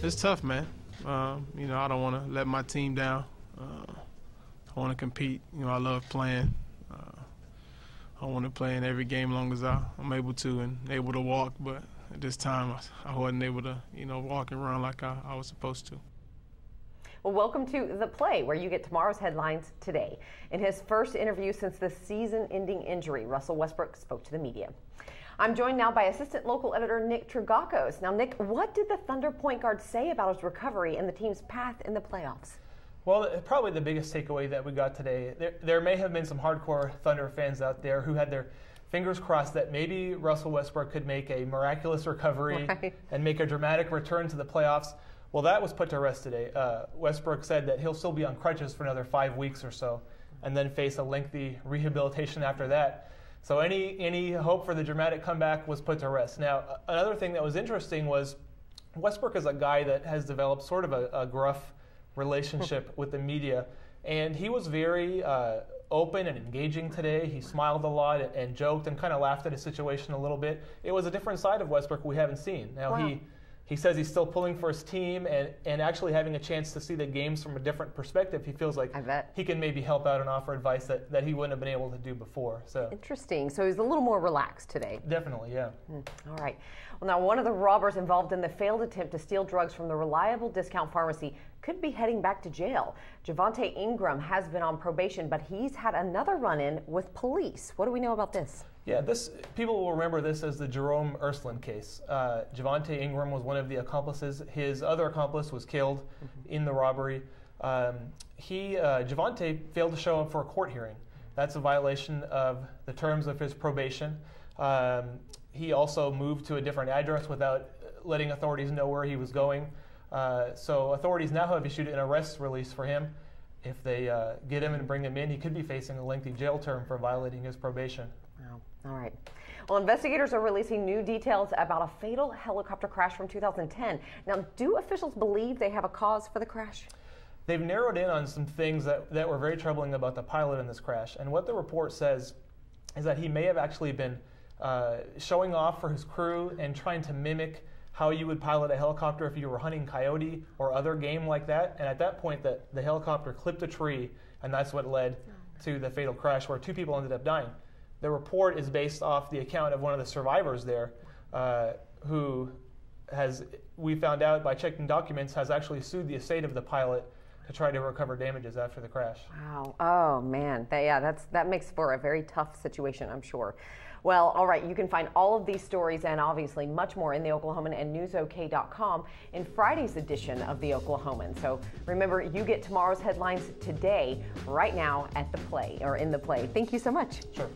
It's tough, man. You know, I don't want to let my team down. I want to compete. You know, I love playing. I want to play in every game as long as I'm able to and able to walk. But at this time, I wasn't able to, you know, walk and run like I was supposed to. Well, welcome to The Play, where you get tomorrow's headlines today. In his first interview since the season-ending injury, Russell Westbrook spoke to the media. I'm joined now by assistant local editor Nick Trugakos. Now, Nick, what did the Thunder point guard say about his recovery and the team's path in the playoffs? Well, probably the biggest takeaway that we got today, there may have been some hardcore Thunder fans out there who had their fingers crossed that maybe Russell Westbrook could make a miraculous recovery and make a dramatic return to the playoffs. Well, that was put to rest today. Westbrook said that he'll still be on crutches for another 5 weeks or so and then face a lengthy rehabilitation after that. So any hope for the dramatic comeback was put to rest. Now, another thing that was interesting was Westbrook is a guy that has developed sort of a gruff relationship with the media, and he was very open and engaging today. He smiled a lot and joked and kind of laughed at his situation a little bit. It was a different side of Westbrook we haven't seen. Now, wow. He says he's still pulling for his team and actually having a chance to see the games from a different perspective. He feels like he can maybe help out and offer advice that he wouldn't have been able to do before. So interesting. So he's a little more relaxed today. Definitely, yeah. All right. Well, now one of the robbers involved in the failed attempt to steal drugs from the Reliable Discount Pharmacy could be heading back to jail. Javante Ingram has been on probation, but he's had another run-in with police. What do we know about this? Yeah, people will remember this as the Jerome Ursland case. Javante Ingram was one of the accomplices. His other accomplice was killed in the robbery. Javante failed to show up for a court hearing. That's a violation of the terms of his probation. He also moved to a different address without letting authorities know where he was going. So authorities now have issued an arrest release for him. If they get him and bring him in, he could be facing a lengthy jail term for violating his probation. Wow. All right. Well, investigators are releasing new details about a fatal helicopter crash from 2010. Now, do officials believe they have a cause for the crash? They've narrowed in on some things that were very troubling about the pilot in this crash. And what the report says is that he may have actually been showing off for his crew and trying to mimic how you would pilot a helicopter if you were hunting coyote or other game like that. And at that point, the helicopter clipped a tree, and that's what led to the fatal crash where 2 people ended up dying. The report is based off the account of one of the survivors there who we found out by checking documents, has actually sued the estate of the pilot to try to recover damages after the crash. Wow. Oh, man. That makes for a very tough situation, I'm sure. Well, all right, you can find all of these stories and obviously much more in the Oklahoman and newsok.com in Friday's edition of the Oklahoman. So remember, you get tomorrow's headlines today, right now at The Play, or in The Play. Thank you so much. Sure.